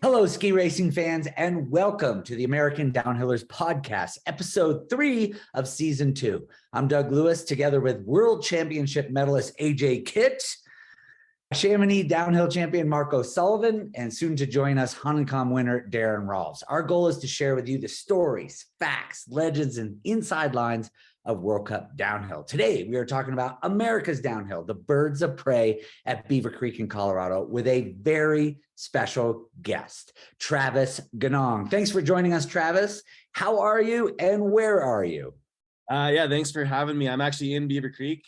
Hello, ski racing fans, and welcome to the American Downhillers podcast, episode 3 of season 2. I'm Doug Lewis, together with World Championship medalist AJ Kitt, Chamonix downhill champion Marco Sullivan, and soon to join us, Hahnenkamm winner Darren Rawls. Our goal is to share with you the stories, facts, legends, and inside lines of World Cup downhill. Today, we are talking about America's downhill, the birds of prey at Beaver Creek in Colorado, with a very special guest, Travis Ganong. Thanks for joining us, Travis. How are you and where are you? Yeah, thanks for having me. I'm actually in Beaver Creek.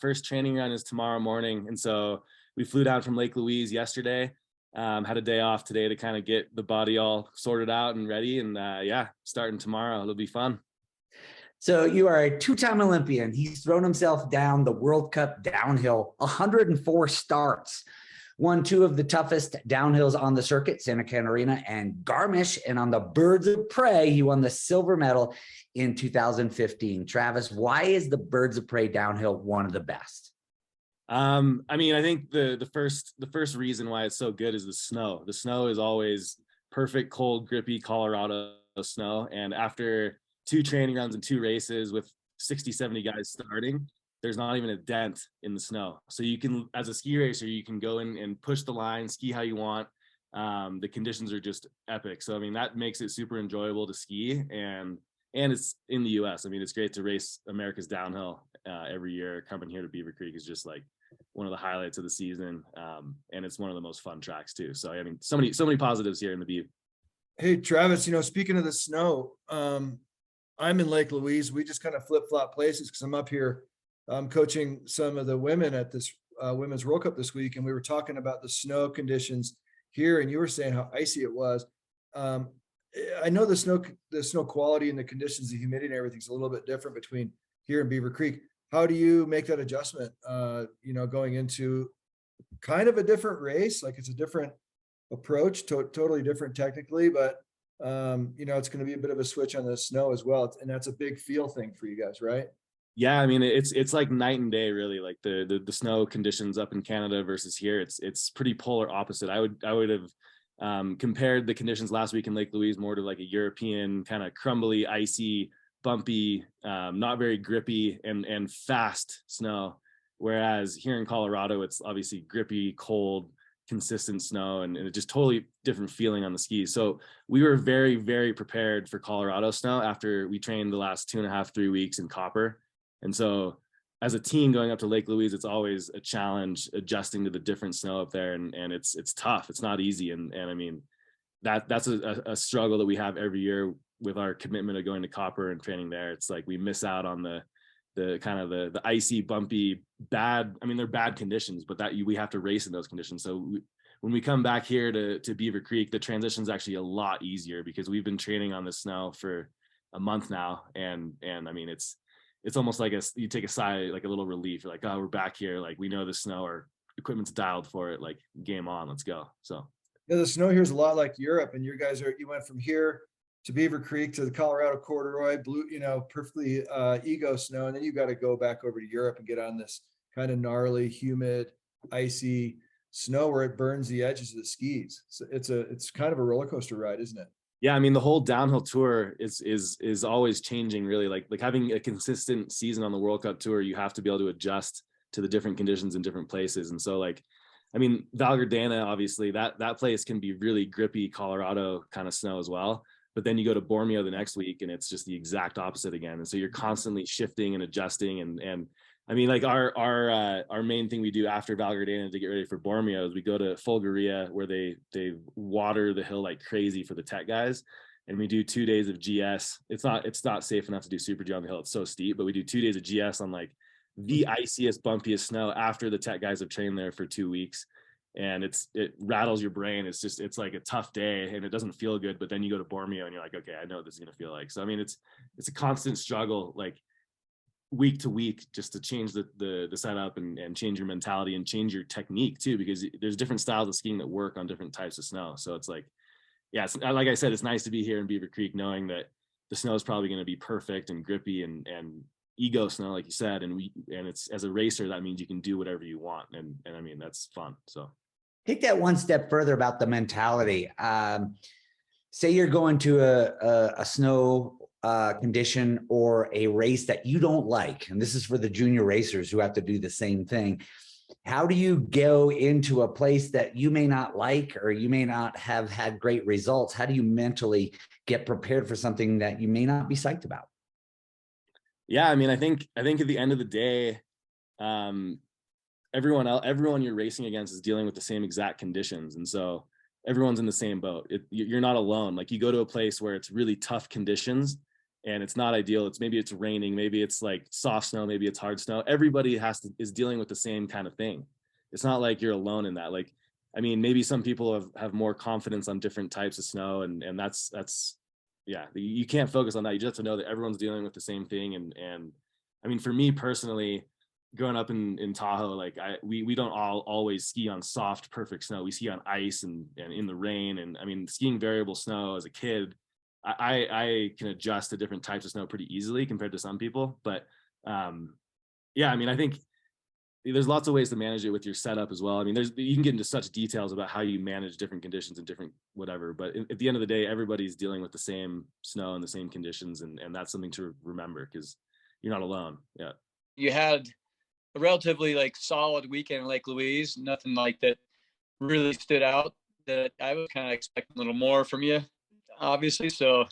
First training run is tomorrow morning. And so we flew down from Lake Louise yesterday, had a day off today to kind of get the body all sorted out and ready. And yeah, starting tomorrow, it'll be fun. So you are a two-time Olympian. He's thrown himself down the World Cup downhill, 104 starts, won 2 of the toughest downhills on the circuit, Santa Catarina and Garmisch. And on the birds of prey, he won the silver medal in 2015. Travis, why is the birds of prey downhill one of the best? I mean, I think the first reason why it's so good is the snow. The snow is always perfect, cold, grippy Colorado snow. And after 2 training runs and 2 races with 60, 70 guys starting, there's not even a dent in the snow. So you can, as a ski racer, you can go in and push the line, ski how you want. The conditions are just epic. So, I mean, that makes it super enjoyable to ski, and it's in the US. I mean, it's great to race America's downhill every year. Coming here to Beaver Creek is just like one of the highlights of the season. And it's one of the most fun tracks too. So, I mean, so many positives here in the Beaver. Hey, Travis, speaking of the snow, I'm in Lake Louise. We just kind of flip-flop places because I'm up here coaching some of the women at this Women's World Cup this week, and we were talking about the snow conditions here, and you were saying how icy it was. I know the snow quality and the conditions, the humidity and everything's a little bit different between here and Beaver Creek. How do you make that adjustment, going into kind of a different race? Like, it's a different approach, totally different technically, but it's going to be a bit of a switch on the snow as well. And that's a big feel thing for you guys, right? Yeah, I mean, it's like night and day, really. Like the snow conditions up in Canada versus here, it's pretty polar opposite. I would have compared the conditions last week in Lake Louise more to like a European kind of crumbly, icy, bumpy, not very grippy and fast snow. Whereas here in Colorado, it's obviously grippy, cold, consistent snow, and it's just totally different feeling on the skis. So we were very, very prepared for Colorado snow after we trained the last 2.5, 3 weeks in Copper. And so as a team going up to Lake Louise, it's always a challenge adjusting to the different snow up there. And it's tough. It's not easy. And I mean, that's a struggle that we have every year with our commitment of going to Copper and training there. It's like we miss out on the kind of the icy, bumpy, bad. I mean, they're bad conditions, but we have to race in those conditions. So when we come back here to Beaver Creek, the transition is actually a lot easier because we've been training on the snow for a month now. And I mean, it's almost like you take a sigh, like a little relief. You're like, oh, we're back here. Like, we know the snow, our equipment's dialed for it. Like, game on, let's go. So yeah, the snow here is a lot like Europe, and you went from here to Beaver Creek to the Colorado corduroy, blue, perfectly ego snow, and then you got to go back over to Europe and get on this kind of gnarly, humid, icy snow where it burns the edges of the skis. So it's kind of a roller coaster ride, isn't it? Yeah, I mean, the whole downhill tour is always changing, really. Like having a consistent season on the World Cup tour, you have to be able to adjust to the different conditions in different places. And so, like, I mean, Val Gardena, obviously, that place can be really grippy Colorado kind of snow as well. But then you go to Bormio the next week and it's just the exact opposite again. And so you're constantly shifting and adjusting. And I mean, like our main thing we do after Val Gardena to get ready for Bormio is we go to Folgaria, where they water the hill like crazy for the tech guys. And we do 2 days of GS. It's not safe enough to do Super G on the hill. It's so steep, but we do 2 days of GS on like the iciest, bumpiest snow after the tech guys have trained there for 2 weeks. And it rattles your brain. It's like a tough day and it doesn't feel good, but then you go to Bormio and you're like, okay, I know what this is going to feel like. So, I mean, it's a constant struggle, like week to week, just to change the setup and change your mentality and change your technique too, because there's different styles of skiing that work on different types of snow. So it's like, yeah, it's, like I said, it's nice to be here in Beaver Creek, knowing that the snow is probably going to be perfect and grippy and ego snow, like you said. And it's, as a racer, that means you can do whatever you want. And I mean, that's fun. So. Take that one step further about the mentality. Say you're going to a snow condition or a race that you don't like, and this is for the junior racers who have to do the same thing. How do you go into a place that you may not like, or you may not have had great results? How do you mentally get prepared for something that you may not be psyched about? Yeah, I mean, I think at the end of the day, everyone you're racing against is dealing with the same exact conditions, and so everyone's in the same boat. You're not alone. Like, you go to a place where it's really tough conditions and it's not ideal. Maybe it's raining, maybe it's like soft snow, maybe it's hard snow. Everybody is dealing with the same kind of thing. It's not like you're alone in that. Like, I mean, maybe some people have more confidence on different types of snow, and that's yeah, you can't focus on that. You just have to know that everyone's dealing with the same thing. And I mean, for me personally, growing up in Tahoe, like we don't always ski on soft, perfect snow. We ski on ice and in the rain. And I mean, skiing variable snow as a kid, I can adjust to different types of snow pretty easily compared to some people. But yeah, I mean, I think there's lots of ways to manage it with your setup as well. I mean, you can get into such details about how you manage different conditions and different whatever, but at the end of the day, everybody's dealing with the same snow and the same conditions. And that's something to remember, because you're not alone. Yeah. You had a relatively like solid weekend in Lake Louise, nothing like that really stood out that I was kind of expecting a little more from you, obviously. So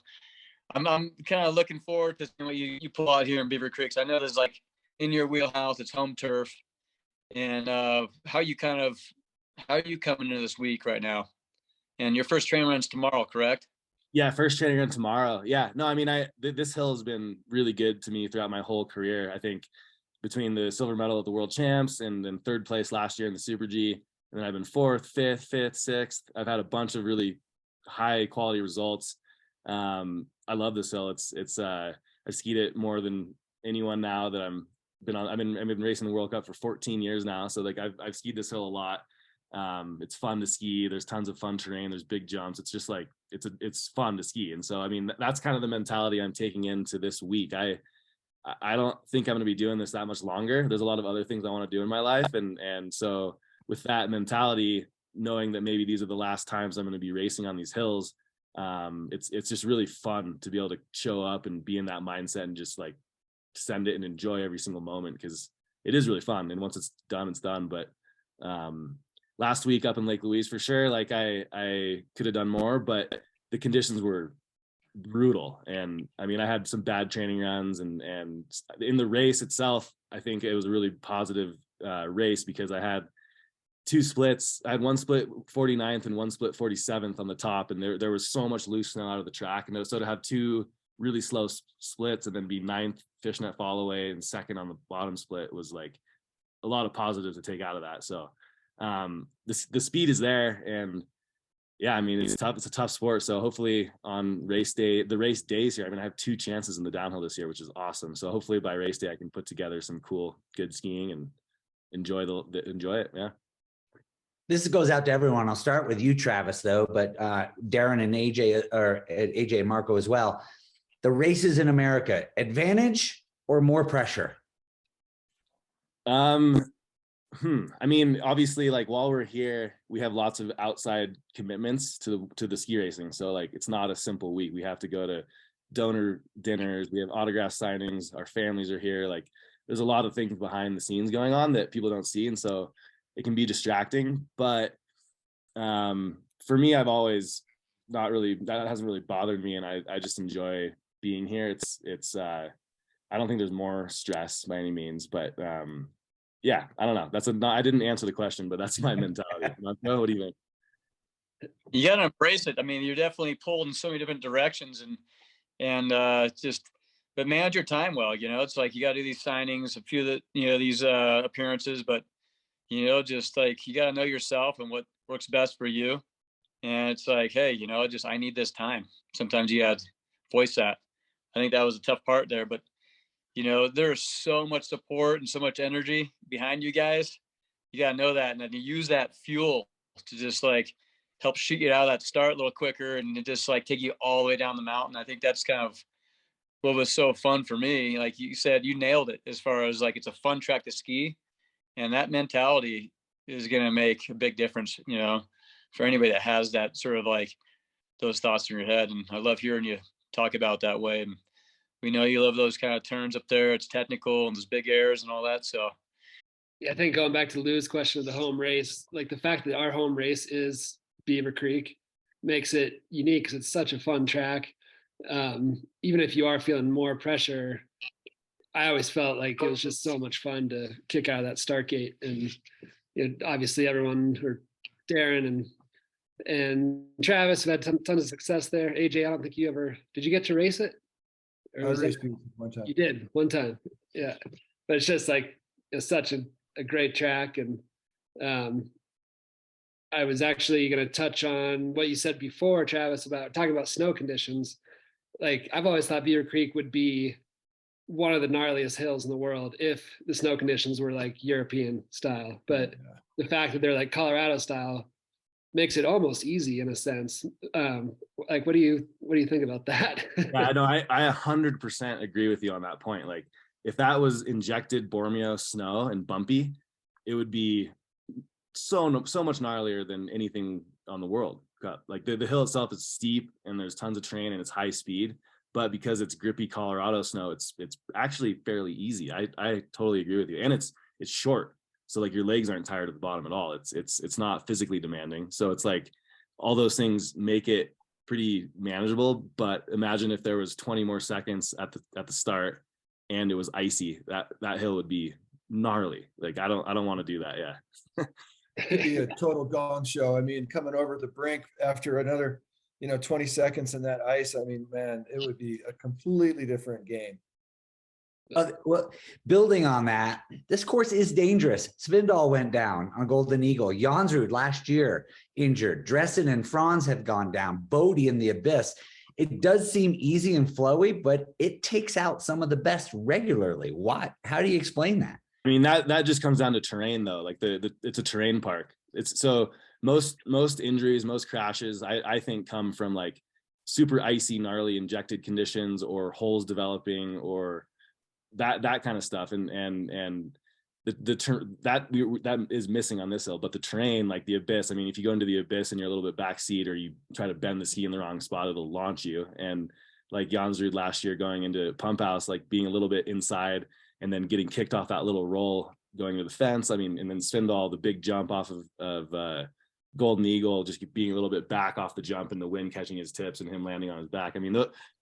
I'm kind of looking forward to what you pull out here in Beaver Creek. I know there's like in your wheelhouse, it's home turf. And how you coming into this week right now? And your first training run's tomorrow, correct? Yeah, first training run tomorrow. Yeah, no, I mean, this hill has been really good to me throughout my whole career. I think between the silver medal at the World Champs and then third place last year in the Super G, and then I've been fourth, fifth, sixth. I've had a bunch of really high quality results. I love this hill. I've skied it more than anyone now that I've been racing the World Cup for 14 years now. So like I've skied this hill a lot. It's fun to ski. There's tons of fun terrain. There's big jumps. It's just like, it's fun to ski. And so, I mean, that's kind of the mentality I'm taking into this week. I don't think I'm going to be doing this that much longer. There's a lot of other things I want to do in my life. And so with that mentality, knowing that maybe these are the last times I'm going to be racing on these hills, it's just really fun to be able to show up and be in that mindset and just like send it and enjoy every single moment, because it is really fun. And once it's done, it's done. But last week up in Lake Louise, for sure, like I could have done more, but the conditions were brutal. And I mean, I had some bad training runs, and in the race itself, I think it was a really positive race, because I had two splits. I had one split 49th and one split 47th on the top, and there was so much loose snow out of the track. And so to have two really slow splits and then be ninth fishnet fall away and second on the bottom split was like a lot of positives to take out of that. So the speed is there, and yeah, I mean, it's tough. It's a tough sport. So hopefully on race day, the race days here, I mean, I have 2 chances in the downhill this year, which is awesome. So hopefully by race day, I can put together some cool, good skiing and enjoy it. Yeah. This goes out to everyone. I'll start with you, Travis, though, but Darren and AJ and Marco as well. The races in America, advantage or more pressure? I mean, obviously, like while we're here, we have lots of outside commitments to the ski racing. So like, it's not a simple week. We have to go to donor dinners. We have autograph signings. Our families are here. Like, there's a lot of things behind the scenes going on that people don't see, and so it can be distracting. But for me, I've always that hasn't really bothered me, and I just enjoy being here. I don't think there's more stress by any means, but yeah, I don't know. I didn't answer the question, but that's my mentality. What do you think? You got to embrace it. I mean, you're definitely pulled in so many different directions, and but manage your time well. You know, it's like you got to do these signings, a few that these appearances, but just like you got to know yourself and what works best for you. And it's like, hey, I need this time. Sometimes you had to voice that. I think that was a tough part there, but there's so much support and so much energy behind you guys. You got to know that. And then you use that fuel to just like help shoot you out of that start a little quicker and just like take you all the way down the mountain. I think that's kind of what was so fun for me. Like you said, you nailed it as far as like, it's a fun track to ski. And that mentality is going to make a big difference, you know, for anybody that has that sort of like those thoughts in your head. And I love hearing you talk about that way. And we know you love those kind of turns up there. It's technical and there's big airs and all that. So yeah, I think going back to Lou's question of the home race, like the fact that our home race is Beaver Creek makes it unique because it's such a fun track. Even if you are feeling more pressure, I always felt like it was just so much fun to kick out of that start gate. And you know, obviously everyone, or Darren and Travis have had tons of success there. AJ, I don't think you ever, did you get to race it? I raced Beaver one time. You did one time. Yeah. But it's just like, it's such a great track. And I was actually going to touch on what you said before, Travis, about talking about snow conditions. Like I've always thought Beaver Creek would be one of the gnarliest hills in the world if the snow conditions were like European style. But the fact that they're like Colorado style makes it almost easy in a sense. Like, what do you think about that? Yeah, no, I 100% agree with you on that point. Like, if that was injected Bormio snow and bumpy, it would be so much gnarlier than anything on the World Cup. Like the hill itself is steep and there's tons of terrain and it's high speed, but because it's grippy Colorado snow, it's actually fairly easy. I totally agree with you, and it's short, so like your legs aren't tired at the bottom at all. It's not physically demanding, so it's like all those things make it pretty manageable. But imagine if there was 20 more seconds at the start and it was icy, that hill would be gnarly. Like I don't want to do that. Yeah. It'd be a total gong show. I mean, coming over the brink after another 20 seconds in that ice, I mean, man, it would be a completely different game. Well, building on that, this course is dangerous. Svindal went down on Golden Eagle. Jansrud last year injured. Dressen and Franz have gone down. Bodie in the Abyss. It does seem easy and flowy, but it takes out some of the best regularly. Why? How do you explain that? I mean, that just comes down to terrain, though. Like it's a terrain park. It's so most injuries, most crashes, I think come from like super icy, gnarly injected conditions or holes developing or that kind of stuff. And that is missing on this hill. But the terrain, like the Abyss, I mean, if you go into the Abyss and you're a little bit backseat or you try to bend the ski in the wrong spot, it'll launch you. And like Jansrud last year going into Pump House, like being a little bit inside and then getting kicked off that little roll going to the fence. I mean, and then Svindal, the big jump off of Golden Eagle, just being a little bit back off the jump and the wind catching his tips and him landing on his back. I mean,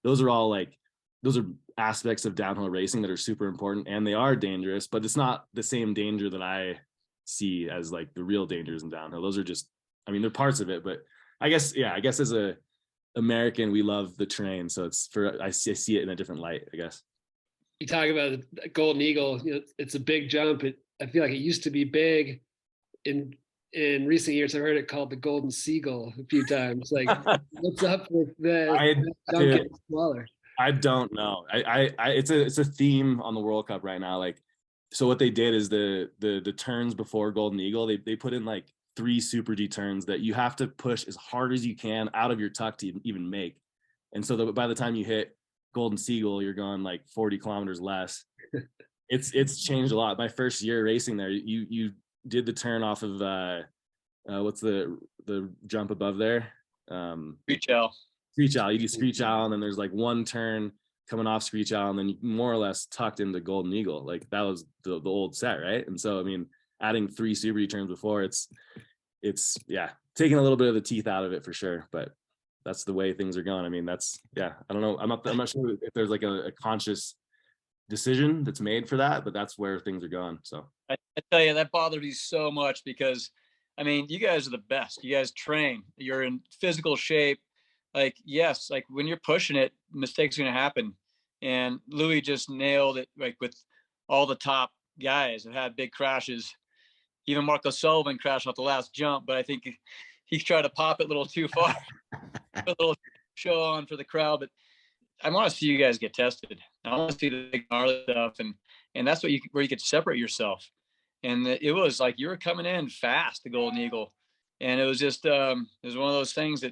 those are all like, those are aspects of downhill racing that are super important and they are dangerous, but it's not the same danger that I see as like the real dangers in downhill. Those are just, I mean, they're parts of it, but I guess as a American, we love the terrain. So I see it in a different light, I guess. You talk about the Golden Eagle, it's a big jump. I feel like it used to be big. In recent years, I've heard it called the Golden Seagull a few times. Like, what's up with the jump getting smaller? I don't know. It's a theme on the World Cup right now. Like, so what they did is the turns before Golden Eagle, they put in like 3 Super G turns that you have to push as hard as you can out of your tuck to even make. And so by the time you hit Golden Seagull, you're going like 40 kilometers less. It's changed a lot. My first year racing there, you did the turn off of what's the jump above there? Screech Owl. You do Screech Owl, and then there's like one turn coming off Screech Owl, and then you more or less tucked into Golden Eagle. Like that was the old set, right? And so I mean, adding 3 Super G turns before, it's taking a little bit of the teeth out of it for sure, but that's the way things are going. I mean, I don't know. I'm not sure if there's like a conscious decision that's made for that, but that's where things are going. So I tell you, that bothered me so much because, I mean, you guys are the best. You guys train. You're in physical shape. Like, yes, like when you're pushing it, mistakes are going to happen. And Louis just nailed it, like with all the top guys that had big crashes. Even Marco Sullivan crashed off the last jump, but I think he tried to pop it a little too far. A little show on for the crowd, but I want to see you guys get tested. I want to see the big gnarly stuff, and that's where you could separate yourself. And it was like you were coming in fast, the Golden Eagle, and it was just it was one of those things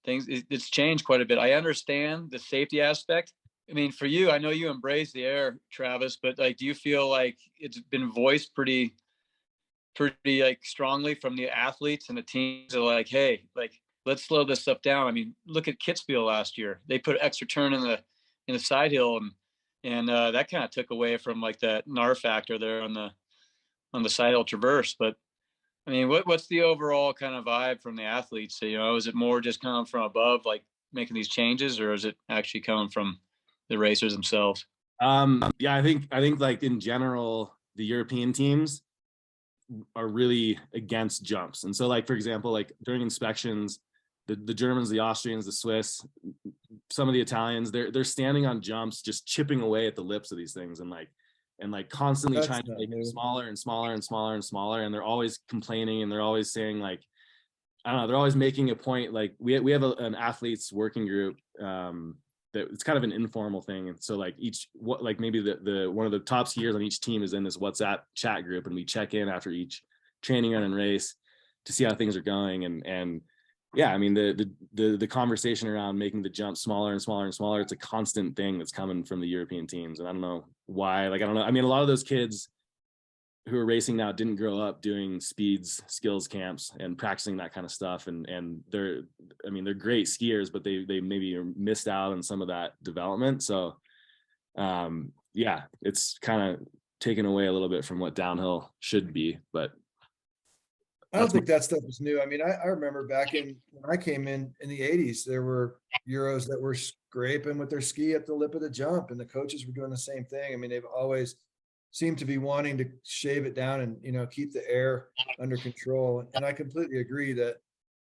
it's changed quite a bit. I understand the safety aspect. I mean, for you, I know you embrace the air, Travis, but like, do you feel like it's been voiced pretty pretty like strongly from the athletes, and the teams are like, hey, like, let's slow this stuff down. I mean, look at Kitsfield last year. They put extra turn in the side hill, and that kind of took away from like that NAR factor there on the side hill traverse. But I mean, what's the overall kind of vibe from the athletes? You know, is it more just coming from above, like making these changes, or is it actually coming from the racers themselves? Yeah, I think like in general, the European teams are really against jumps. And so like, for example, like during inspections, the Germans, the Austrians, the Swiss, some of the Italians, they're standing on jumps, just chipping away at the lips of these things and like constantly trying to make them smaller and smaller and smaller and smaller. And they're always complaining, and they're always saying like, I don't know, they're always making a point. Like we have an athletes working group that it's kind of an informal thing. And so like maybe the one of the top skiers on each team is in this WhatsApp chat group, and we check in after each training run and race to see how things are going. And yeah, I mean, the conversation around making the jump smaller and smaller and smaller, it's a constant thing that's coming from the European teams. And I don't know why, like, I don't know. I mean, a lot of those kids who are racing now didn't grow up doing speeds skills camps and practicing that kind of stuff. And they're great skiers, but they maybe missed out on some of that development. So yeah, it's kind of taken away a little bit from what downhill should be, but I don't think that stuff is new. I mean, I remember back when I came in the 80s, there were Euros that were scraping with their ski at the lip of the jump, and the coaches were doing the same thing. I mean, they've always seemed to be wanting to shave it down and, you know, keep the air under control. And I completely agree that,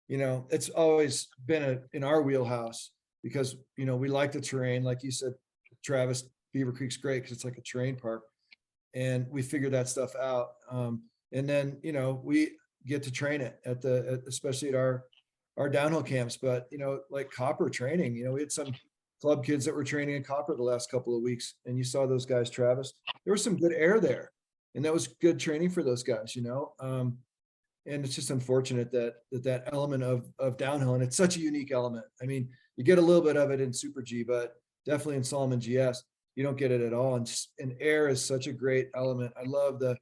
you know, it's always been in our wheelhouse because, you know, we like the terrain. Like you said, Travis, Beaver Creek's great because it's like a terrain park, and we figured that stuff out. And then, you know, we get to train it especially at our downhill camps. But, you know, like Copper training, you know, we had some club kids that were training in Copper the last couple of weeks, and you saw those guys, Travis, there was some good air there, and that was good training for those guys, you know. And it's just unfortunate that element of downhill, and it's such a unique element. I mean, you get a little bit of it in Super G, but definitely in Solomon GS, you don't get it at all. And air is such a great element. I love the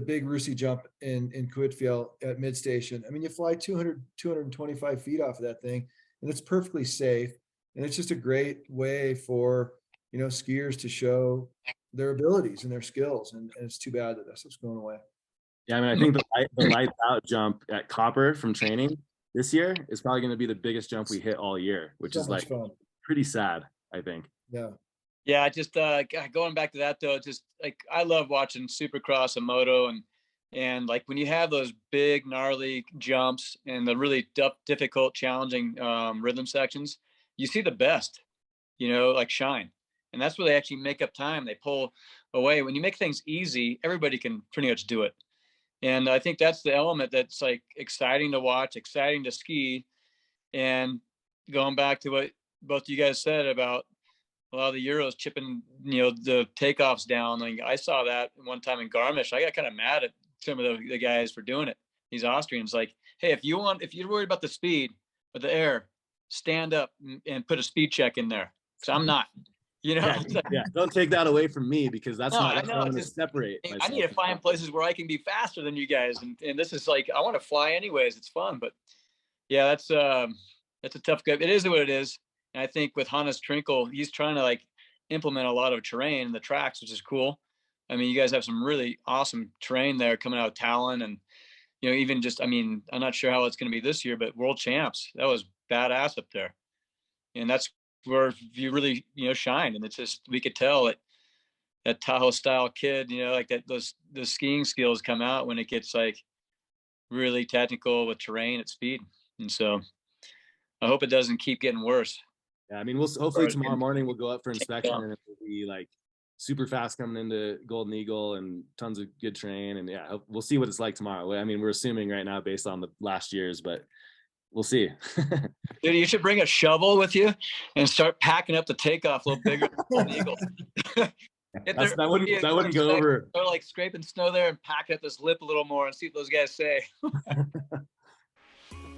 big Russi jump in Quidfield at mid station. I mean, you fly 225 feet off of that thing, and it's perfectly safe. And it's just a great way for, you know, skiers to show their abilities and their skills. And it's too bad that that's what's going away. Yeah, I mean, I think the lights out jump at Copper from training this year is probably going to be the biggest jump we hit all year, which is like fun. Pretty sad, I think. Yeah. Yeah, just going back to that though, just like I love watching Supercross and Moto, and like when you have those big gnarly jumps and the really difficult, challenging rhythm sections, you see the best, you know, like shine, and that's where they actually make up time. They pull away. When you make things easy, everybody can pretty much do it, and I think that's the element that's like exciting to watch, exciting to ski, and going back to what both of you guys said about a lot of the Euros chipping, you know, the takeoffs down. Like I saw that one time in Garmisch. I got kind of mad at some of the guys for doing it. These Austrians, like, hey, if you're worried about the speed but the air, stand up and put a speed check in there. Because I'm not, you know. Yeah, don't take that away from me, because that's not what I'm going to separate. I need to find places where I can be faster than you guys, and this is like I want to fly anyways. It's fun, but yeah, that's a tough guy. It is what it is. And I think with Hannes Trinkle, he's trying to like implement a lot of terrain in the tracks, which is cool. I mean, you guys have some really awesome terrain there coming out of Talon, and you know, even just, I mean, I'm not sure how it's going to be this year, but world champs, that was badass up there, and that's where you really, you know, shine. And it's just, we could tell that Tahoe style kid, you know, like that those skiing skills come out when it gets like really technical with terrain at speed. And so I hope it doesn't keep getting worse. Yeah, I mean, we'll hopefully tomorrow morning we'll go up for inspection, and it will be like super fast coming into Golden Eagle and tons of good terrain. And yeah, we'll see what it's like tomorrow. I mean, we're assuming right now based on the last years, but we'll see. Dude, you should bring a shovel with you and start packing up the takeoff a little bigger than Golden Eagle. That wouldn't go over. Or like scraping snow there and packing up this lip a little more and see what those guys say.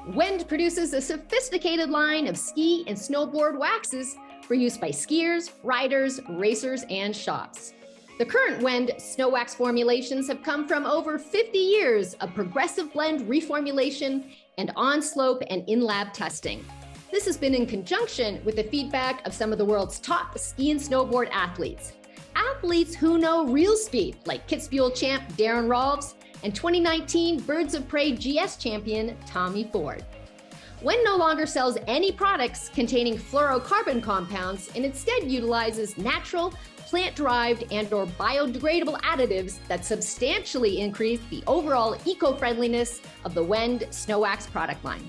Wend produces a sophisticated line of ski and snowboard waxes for use by skiers, riders, racers, and shops. The current Wend snow wax formulations have come from over 50 years of progressive blend reformulation and on-slope and in-lab testing. This has been in conjunction with the feedback of some of the world's top ski and snowboard athletes. Athletes who know real speed, like Kitzbühel champ Darren Rolfs and 2019 Birds of Prey GS champion Tommy Ford. Wend no longer sells any products containing fluorocarbon compounds and instead utilizes natural, plant-derived and/or biodegradable additives that substantially increase the overall eco-friendliness of the Wend Snow Wax product line.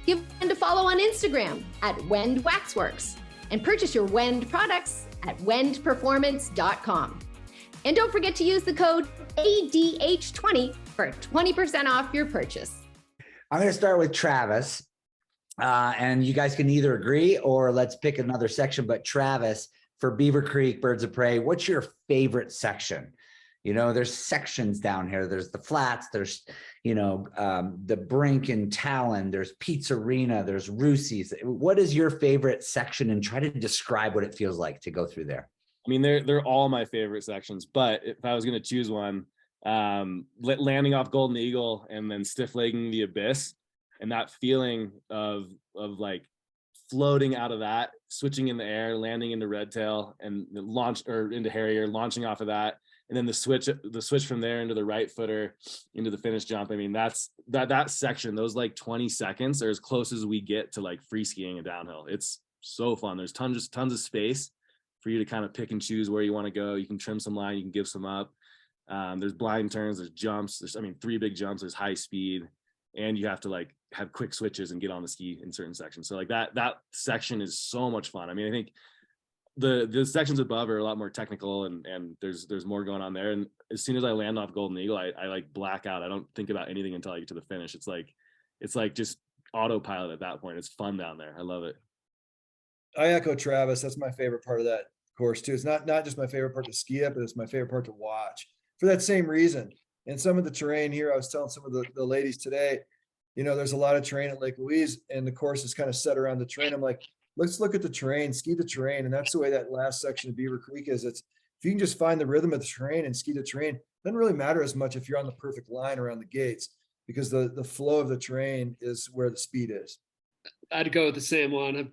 Give Wend a follow on Instagram at Wend Waxworks and purchase your Wend products at wendperformance.com. And don't forget to use the code ADH20 for 20% off your purchase. I'm going to start with Travis. And you guys can either agree or let's pick another section. But Travis, for Beaver Creek, Birds of Prey, what's your favorite section? You know, there's sections down here. There's the flats, there's, the brink and Talon, there's Pizzarina, there's Roosie's. What is your favorite section? And try to describe what it feels like to go through there. I mean, they're all my favorite sections, but if I was going to choose one, landing off Golden Eagle and then stiff legging the Abyss, and that feeling of like floating out of that, switching in the air, landing into Redtail and launch or into Harrier, launching off of that. And then the switch from there into the right footer, into the finish jump. I mean, that section, those like 20 seconds are as close as we get to like free skiing and downhill. It's so fun. There's tons of space for you to kind of pick and choose where you want to go. You can trim some line, you can give some up. There's blind turns, there's jumps. There's 3 big jumps, there's high speed, and you have to like have quick switches and get on the ski in certain sections. So like that section is so much fun. I mean, I think the sections above are a lot more technical and there's more going on there. And as soon as I land off Golden Eagle, I like black out. I don't think about anything until I get to the finish. It's like just autopilot at that point. It's fun down there. I love it. I echo Travis. That's my favorite part of that course too. It's not just my favorite part to ski up, but it's my favorite part to watch for that same reason. And some of the terrain here, I was telling some of the ladies today, there's a lot of terrain at Lake Louise and the course is kind of set around the terrain. I'm like, let's look at the terrain, ski the terrain. And that's the way that last section of Beaver Creek is. If you can just find the rhythm of the terrain and ski the terrain, it doesn't really matter as much if you're on the perfect line around the gates, because the flow of the terrain is where the speed is. I'd go with the same one.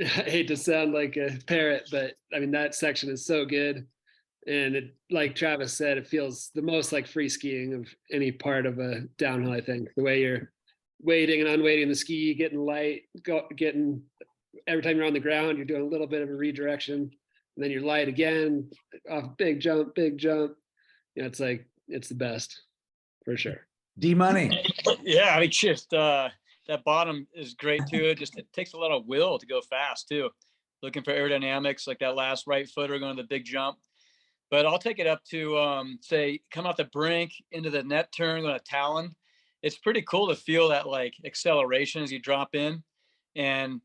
I hate to sound like a parrot, but I mean, that section is so good. And it, like Travis said, it feels the most like free skiing of any part of a downhill, I think. The way you're weighting and unweighting the ski, getting light, getting every time you're on the ground, you're doing a little bit of a redirection, and then you're light again, off big jump. It's like, it's the best for sure. D-Money. Yeah, I mean, just that bottom is great too. It takes a lot of will to go fast too. Looking for aerodynamics, like that last right footer going to the big jump. But I'll take it up to say come off the brink into the net turn, going to Talon. It's pretty cool to feel that like acceleration as you drop in, and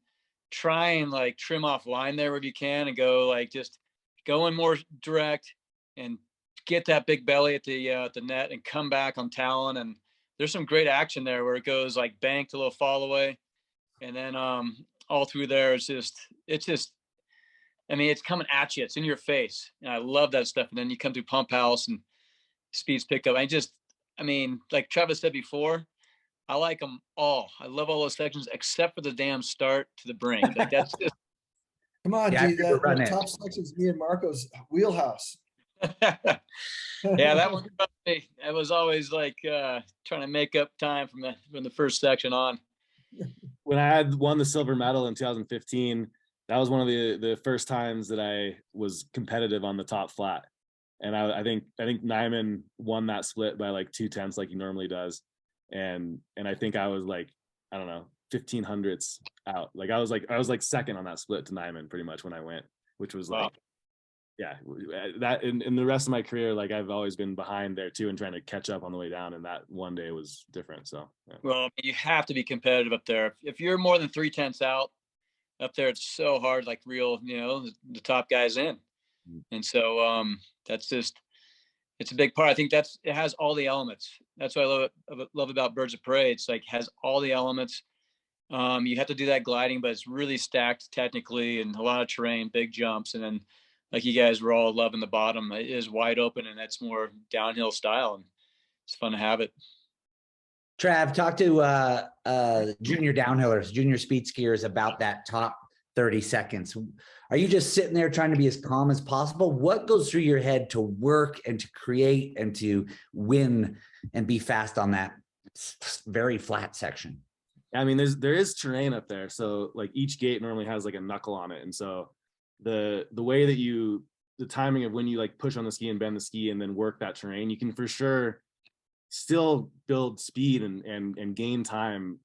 try and like trim off line there if you can, and go like just going more direct and get that big belly at the net and come back on Talon. And there's some great action there where it goes like banked a little fall away, and then all through there it's just I mean, it's coming at you. It's in your face. And I love that stuff. And then you come through Pump House and speeds pick up. I mean, like Travis said before, I like them all. I love all those sections except for the damn start to the brink. Like that's just. Come on, Yeah, dude. That top section's me and Marco's wheelhouse. Yeah, that one. I was always like trying to make up time from the first section on. When I had won the silver medal in 2015, that was one of the first times that I was competitive on the top flat. And I think Nyman won that split by like 2/10 like he normally does. And I think I was like, I don't know, 1500ths out. Like I was like second on that split to Nyman pretty much when I went, which was like, yeah, that in the rest of my career, like I've always been behind there too and trying to catch up on the way down. And that one day was different. So, yeah. Well, you have to be competitive up there. If you're more than 3/10 out up there, it's so hard, like real, the top guys in. And so that's just, it's a big part. I think it has all the elements. That's what I love about Birds of Prey. It's like has all the elements. You have to do that gliding, but it's really stacked technically and a lot of terrain, big jumps, and then like you guys were all loving the bottom. It is wide open, and that's more downhill style, and it's fun to have it. Trav, talk to junior downhillers, junior speed skiers about that top 30 seconds. Are you just sitting there trying to be as calm as possible? What goes through your head to work and to create and to win and be fast on that very flat section? I mean, there is terrain up there. So like each gate normally has like a knuckle on it. And so the way that the timing of when you like push on the ski and bend the ski and then work that terrain, you can for sure still build speed and gain time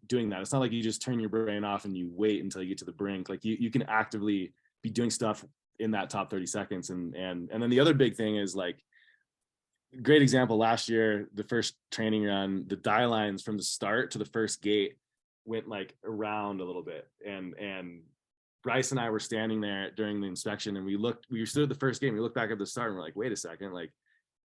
doing that. It's not like you just turn your brain off and you wait until you get to the brink. Like you can actively be doing stuff in that top 30 seconds. And then the other big thing is like, great example last year, the first training run, the die lines from the start to the first gate went like around a little bit. And Bryce and I were standing there during the inspection, and we stood at the first gate and we looked back at the start and we're like, wait a second, like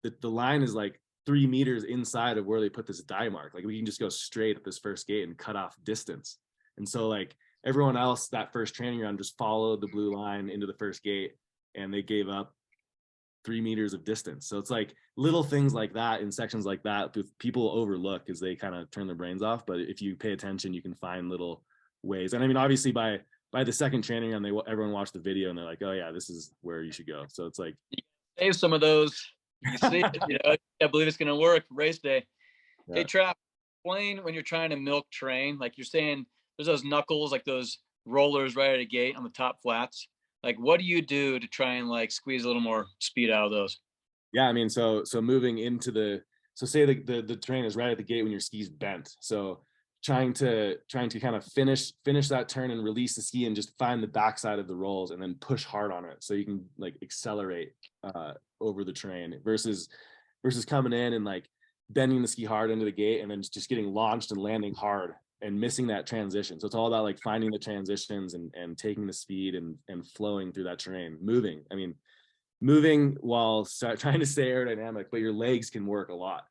the line is like 3 meters inside of where they put this die mark. Like we can just go straight at this first gate and cut off distance. And so like everyone else that first training run just followed the blue line into the first gate, and they gave up 3 meters of distance. So it's like little things like that in sections like that people overlook as they kind of turn their brains off. But if you pay attention, you can find little ways. And I mean, obviously by the second training run, everyone watched the video and they're like, oh yeah, this is where you should go. So it's like, save some of those. You see it, you know, I believe it's going to work race day. Yeah. Hey, Trav, explain when you're trying to milk terrain, like you're saying there's those knuckles, like those rollers right at a gate on the top flats. Like, what do you do to try and like squeeze a little more speed out of those? Yeah, I mean, so moving into say the terrain is right at the gate when your ski's bent. So trying to kind of finish that turn and release the ski and just find the backside of the rolls and then push hard on it so you can like accelerate over the terrain versus coming in and like bending the ski hard into the gate and then just getting launched and landing hard and missing that transition. So it's all about like finding the transitions and taking the speed and flowing through that terrain, moving while trying to stay aerodynamic, but your legs can work a lot.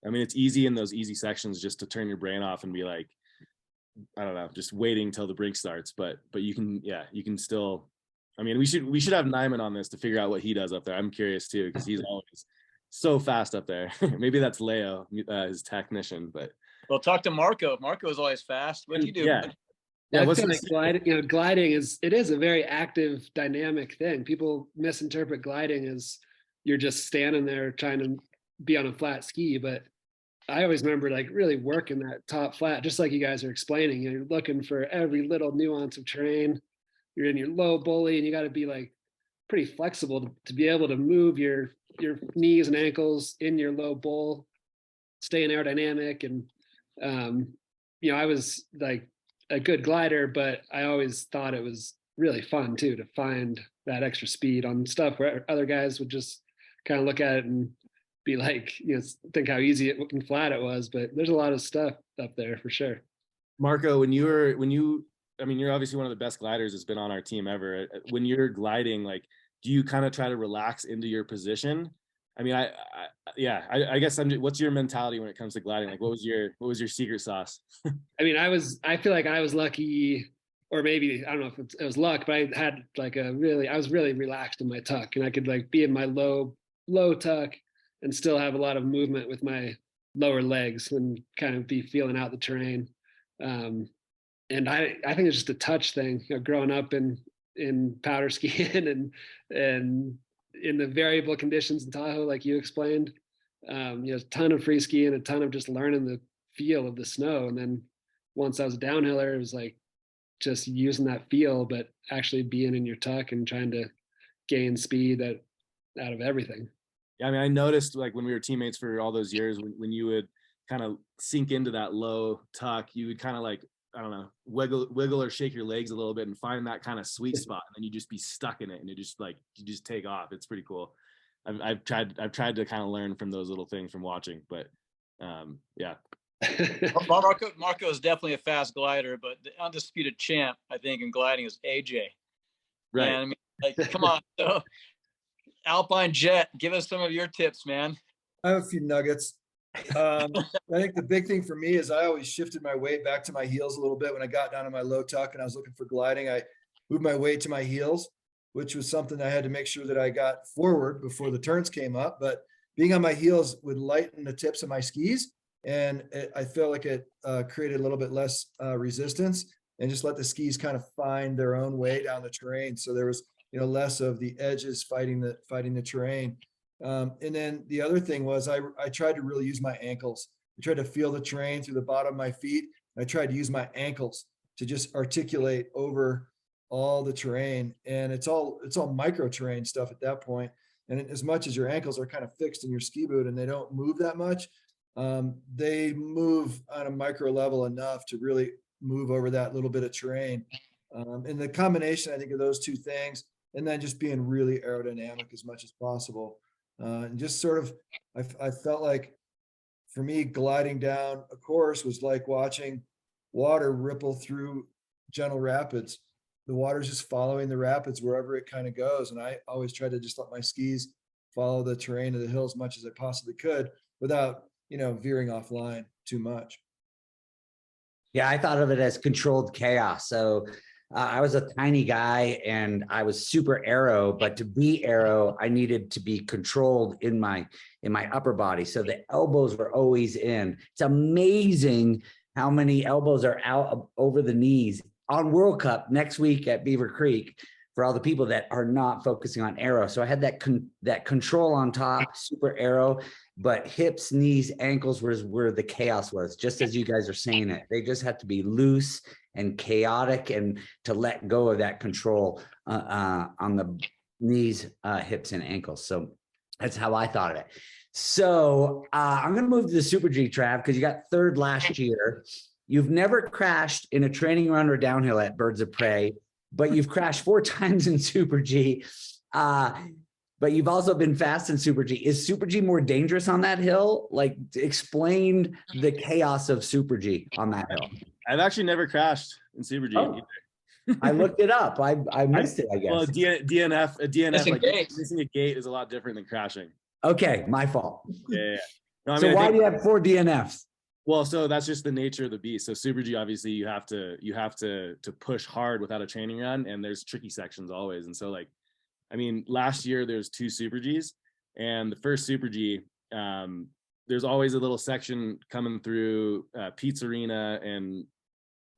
I mean, it's easy in those easy sections just to turn your brain off and be like, I don't know, just waiting till the brink starts. But you can still, I mean, we should have Nyman on this to figure out what he does up there. I'm curious too, because he's always so fast up there. Maybe that's Leo, his technician, but. Well, talk to Marco. Marco is always fast. What do you do? Yeah. Yeah, I feel like gliding is a very active, dynamic thing. People misinterpret gliding as you're just standing there trying to be on a flat ski, but I always remember like really working that top flat, just like you guys are explaining. You're looking for every little nuance of terrain. You're in your low bully, and you got to be like pretty flexible to be able to move your knees and ankles in your low bull, staying aerodynamic. And I was like a good glider, but I always thought it was really fun too to find that extra speed on stuff where other guys would just kind of look at it and be like, think how easy and flat it was. But there's a lot of stuff up there for sure. Marco, you're obviously one of the best gliders that's been on our team ever. When you're gliding, like, do you kind of try to relax into your position? I mean, I guess what's your mentality when it comes to gliding? Like, what was your secret sauce? I mean, I feel like I was lucky, or maybe, I don't know if it was luck, but I had like I was really relaxed in my tuck, and I could like be in my low tuck and still have a lot of movement with my lower legs and kind of be feeling out the terrain. And I think it's just a touch thing, growing up in powder skiing and in the variable conditions in Tahoe, like you explained, a ton of free skiing, a ton of just learning the feel of the snow. And then once I was a downhiller, it was like just using that feel, but actually being in your tuck and trying to gain speed out of everything. Yeah, I mean, I noticed like when we were teammates for all those years, when you would kind of sink into that low tuck, you would kind of like, I don't know, wiggle or shake your legs a little bit and find that kind of sweet spot, and then you just be stuck in it, and you just take off. It's pretty cool. I've tried to kind of learn from those little things from watching, but yeah. Marco is definitely a fast glider, but the undisputed champ, I think, in gliding is AJ. Right. And I mean, like, come on. So, Alpine Jet, give us some of your tips, man. I have a few nuggets. I think the big thing for me is I always shifted my weight back to my heels a little bit when I got down to my low tuck and I was looking for gliding. I moved my weight to my heels, which was something I had to make sure that I got forward before the turns came up. But being on my heels would lighten the tips of my skis, and I felt like it created a little bit less resistance, and just let the skis kind of find their own way down the terrain. So there was, less of the edges fighting the terrain. And then the other thing was I tried to really use my ankles. I tried to feel the terrain through the bottom of my feet. I tried to use my ankles to just articulate over all the terrain. And it's all micro terrain stuff at that point. And as much as your ankles are kind of fixed in your ski boot and they don't move that much, they move on a micro level enough to really move over that little bit of terrain. And the combination, I think, of those two things, and then just being really aerodynamic as much as possible. And just sort of, I felt like for me, gliding down a course was like watching water ripple through gentle rapids. The water's just following the rapids wherever it kind of goes. And I always tried to just let my skis follow the terrain of the hill as much as I possibly could without, veering offline too much. Yeah, I thought of it as controlled chaos. So I was a tiny guy and I was super aero, but to be aero, I needed to be controlled in my upper body. So the elbows were always in. It's amazing how many elbows are out over the knees on World Cup next week at Beaver Creek for all the people that are not focusing on aero. So I had that control on top, super aero, but hips, knees, ankles was where the chaos was, just as you guys are saying it. They just have to be loose and chaotic and to let go of that control on the knees, hips, and ankles. So that's how I thought of it. So I'm going to move to the Super G, Trav, because you got third last year. You've never crashed in a training run or downhill at Birds of Prey, but you've crashed 4 times in Super G. But you've also been fast in Super G. Is Super G more dangerous on that hill? Like, explain the chaos of Super G on that hill. I've actually never crashed in Super G either. I looked it up. I missed it, I guess. Well, DNF, missing a gate is a lot different than crashing. Okay, my fault. Yeah. No, So why do you have 4 DNFs? Well, so that's just the nature of the beast. So Super G, obviously, you have to push hard without a training run, and there's tricky sections always. And so, last year there's 2 Super Gs, and the first Super G, there's always a little section coming through Pete's Arena, and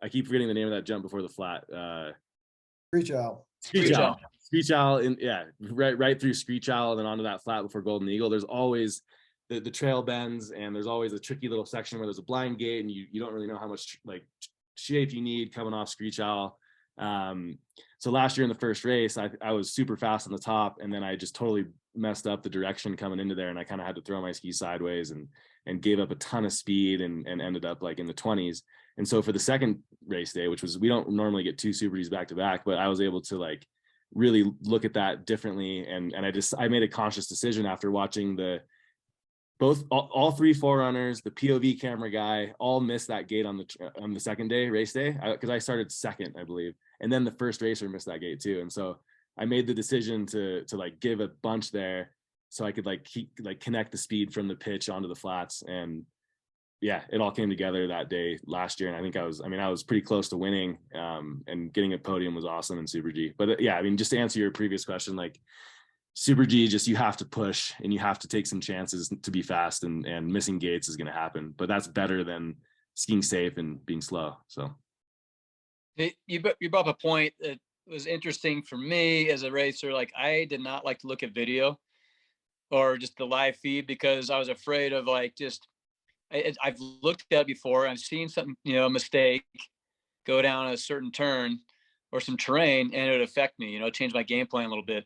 I keep forgetting the name of that jump before the flat. Screech Owl. Screech Owl, right through Screech Owl, and then onto that flat before Golden Eagle. There's always the trail bends, and there's always a tricky little section where there's a blind gate, and you don't really know how much shape you need coming off Screech Owl. So last year in the first race, I was super fast on the top, and then I just totally messed up the direction coming into there, and I kind of had to throw my ski sideways and gave up a ton of speed and ended up in the 20s. And so for the second race day, which was, we don't normally get 2 Super Gs back to back, but I was able to really look at that differently, and I made a conscious decision after watching all 3 forerunners, the POV camera guy, all missed that gate on the second day, race day, because I started second, I believe, and then the first racer missed that gate too. And so I made the decision to give a bunch there, so I could connect the speed from the pitch onto the flats. And yeah, it all came together that day last year, and I think I was pretty close to winning, and getting a podium was awesome in Super G. But just to answer your previous question, Super G, just you have to push and you have to take some chances to be fast, and missing gates is going to happen, but that's better than skiing safe and being slow. So you brought up a point that was interesting for me as a racer. I did not like to look at video or just the live feed, because I was afraid of I've looked at it before. I've seen something, a mistake go down a certain turn or some terrain, and it would affect me, change my game plan a little bit.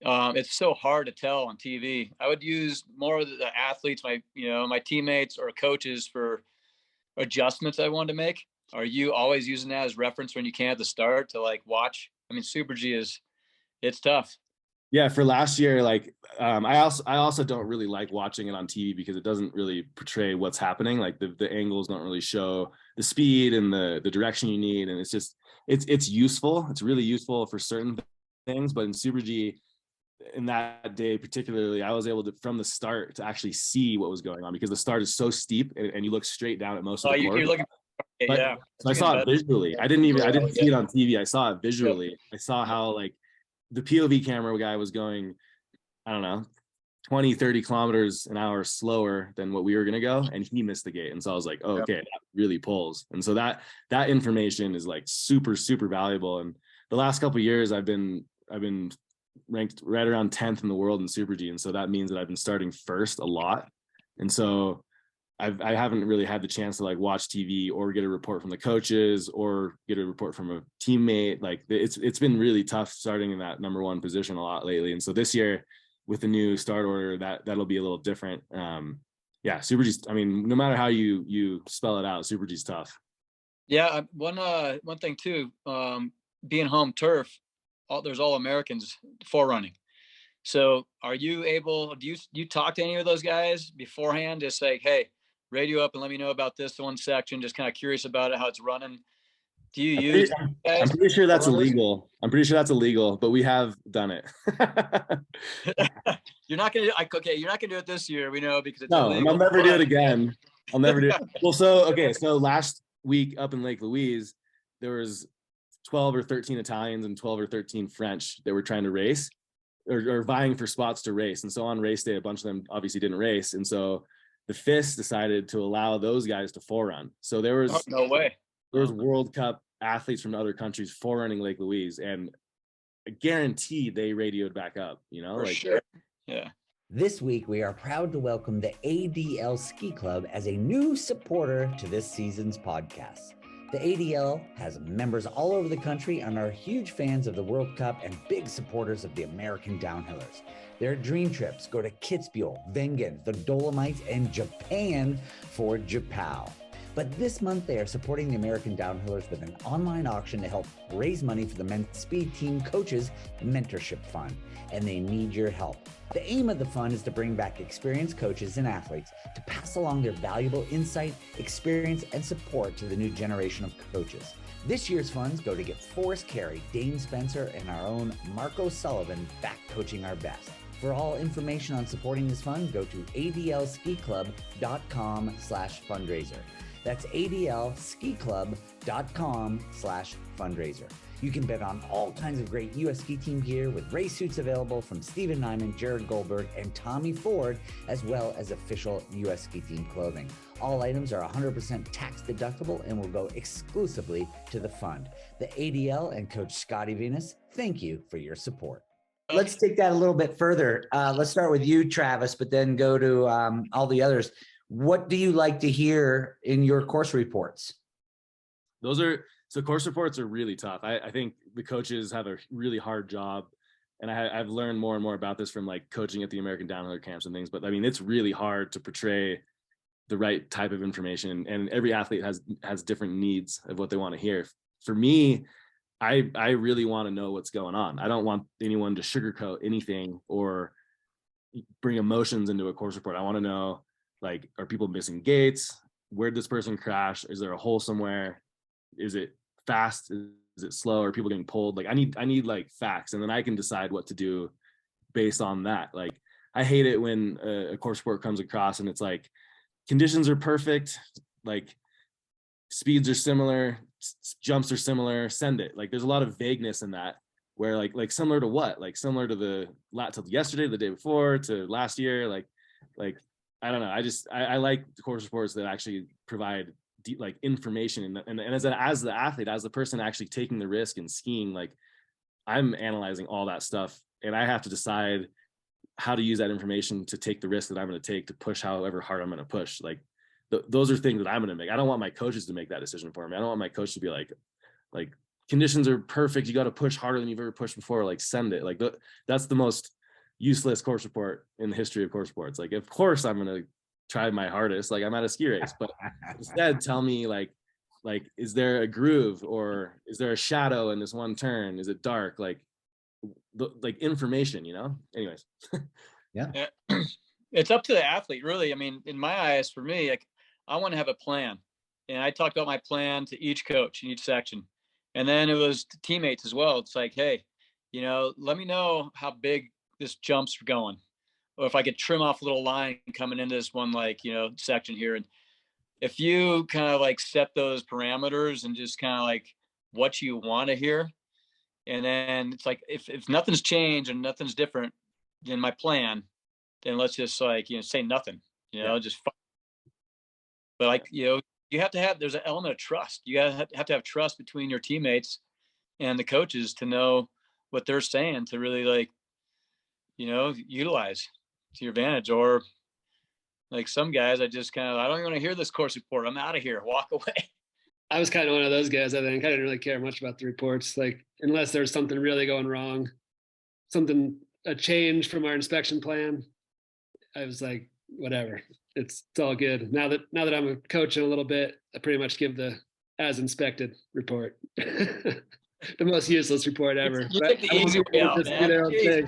It's so hard to tell on TV. I would use more of the athletes, my teammates or coaches, for adjustments I wanted to make. Are you always using that as reference when you can at the start to watch? Super G it's tough. Yeah, for last year, I also don't really like watching it on TV, because it doesn't really portray what's happening. The angles don't really show the speed and the direction you need, and it's useful. It's really useful for certain things, but in Super G, in that day particularly, I was able to, from the start, to actually see what was going on, because the start is so steep, and you look straight down at most of the course. You're looking. Yeah. So I saw it visually. I didn't see it on TV. I saw it visually. I saw how the POV camera guy was going, I don't know, 20, 30 kilometers an hour slower than what we were going to go. And he missed the gate. And so I was like, oh, okay, that really pulls. And so that information is like super, super valuable. And the last couple of years I've been ranked right around 10th in the world in Super G. And so that means that I've been starting first a lot. And so I haven't really had the chance to like watch TV or get a report from the coaches or get a report from a teammate. Like it's been really tough starting in that number one position a lot lately. And so this year with the new start order, that'll be a little different. Yeah, Super G's, I mean, no matter how you spell it out, Super G's tough. Yeah, one thing too, being home turf, there's all Americans forerunning. So are you able, do you talk to any of those guys beforehand? Just like, hey, radio up and let me know about this one section, just kind of curious about it, how it's running. Do you use I'm pretty sure that's illegal. I'm pretty sure that's illegal, but we have done it. You're not gonna you're not gonna do it this year, we know, because it's no, illegal. I'll never do it again. I'll never do it. Well, so last week up in Lake Louise, there was 12 or 13 Italians and 12 or 13 French that were trying to race or vying for spots to race. And so on race day, a bunch of them obviously didn't race. And so the FIS decided to allow those guys to forerun. So there was no way. There was World Cup athletes from other countries forerunning Lake Louise, and I guarantee they radioed back up, you know? For sure. Yeah. This week, we are proud to welcome the ADL Ski Club as a new supporter to this season's podcast. The ADL has members all over the country and are huge fans of the World Cup and big supporters of the American Downhillers. Their dream trips go to Kitzbühel, Wengen, the Dolomites, and Japan for Japao. But this month, they are supporting the American Downhillers with an online auction to help raise money for the men's speed team coaches mentorship fund, and they need your help. The aim of the fund is to bring back experienced coaches and athletes to pass along their valuable insight, experience, and support to the new generation of coaches. This year's funds go to get Forrest Carey, Dane Spencer, and our own Marco Sullivan back coaching our best. For all information on supporting this fund, go to adlskiclub.com/fundraiser. That's adlskiclub.com/fundraiser. You can bet on all kinds of great US ski team gear with race suits available from Steven Nyman, Jared Goldberg, and Tommy Ford, as well as official US ski team clothing. All items are 100% tax deductible and will go exclusively to the fund. The ADL and Coach Scotty Venus, thank you for your support. Let's take that a little bit further. Let's start with you, Travis, but then go to all the others. What do you like to hear in your course reports? Course reports are really tough. I think the coaches have a really hard job, and I've learned more and more about this from like coaching at the American Downhiller camps and things, but I mean, it's really hard to portray the right type of information, and every athlete has different needs of what they want to hear. For me, I really want to know what's going on. I don't want anyone to sugarcoat anything or bring emotions into a course report. I want to know, like, are people missing gates? Where did this person crash? Is there a hole somewhere? Is it fast? Is it slow? Are people getting pulled? Like, I need like facts, and then I can decide what to do based on that. Like, I hate it when a course report comes across and it's like, conditions are perfect, like speeds are similar, jumps are similar, send it. Like, there's a lot of vagueness in that, where like similar to what? Like similar to to yesterday, the day before, to last year, like I don't know. I like the course reports that actually provide deep, like, information, and as the athlete, as the person actually taking the risk and skiing, like, I'm analyzing all that stuff, and I have to decide how to use that information to take the risk that I'm going to take to push however hard I'm going to push. Like, those are things that I'm going to make. I don't want my coaches to make that decision for me. I don't want my coach to be like conditions are perfect, you got to push harder than you've ever pushed before. Like, send it. Like, that's the most useless course report in the history of course reports. Like, of course I'm going to try my hardest, like I'm at a ski race, but instead tell me like is there a groove, or is there a shadow in this one turn? Is it dark? Like information, you know? Anyways. Yeah. It's up to the athlete, really. I mean, in my eyes, for me, like, I want to have a plan, and I talked about my plan to each coach in each section, and then it was to teammates as well. It's like, hey, you know, let me know how big this jump's going, or if I could trim off a little line coming into this one, like, you know, section here. And if you kind of like set those parameters and just kind of like what you want to hear, And then it's like, if nothing's changed and nothing's different than my plan, then let's just like, say nothing, just, but like, you have to have, there's an element of trust. You have to have trust between your teammates and the coaches to know what they're saying to really like, utilize to your advantage. Or like some guys, I just I don't even want to hear this course report. I'm out of here. Walk away. I was kind of one of those guys. I think I didn't really care much about the reports, like unless there's something really going wrong, a change from our inspection plan. I was like, whatever, it's all good. Now that I'm coaching a little bit, I pretty much give the as inspected report. The most useless report ever. You take the easy way out, man.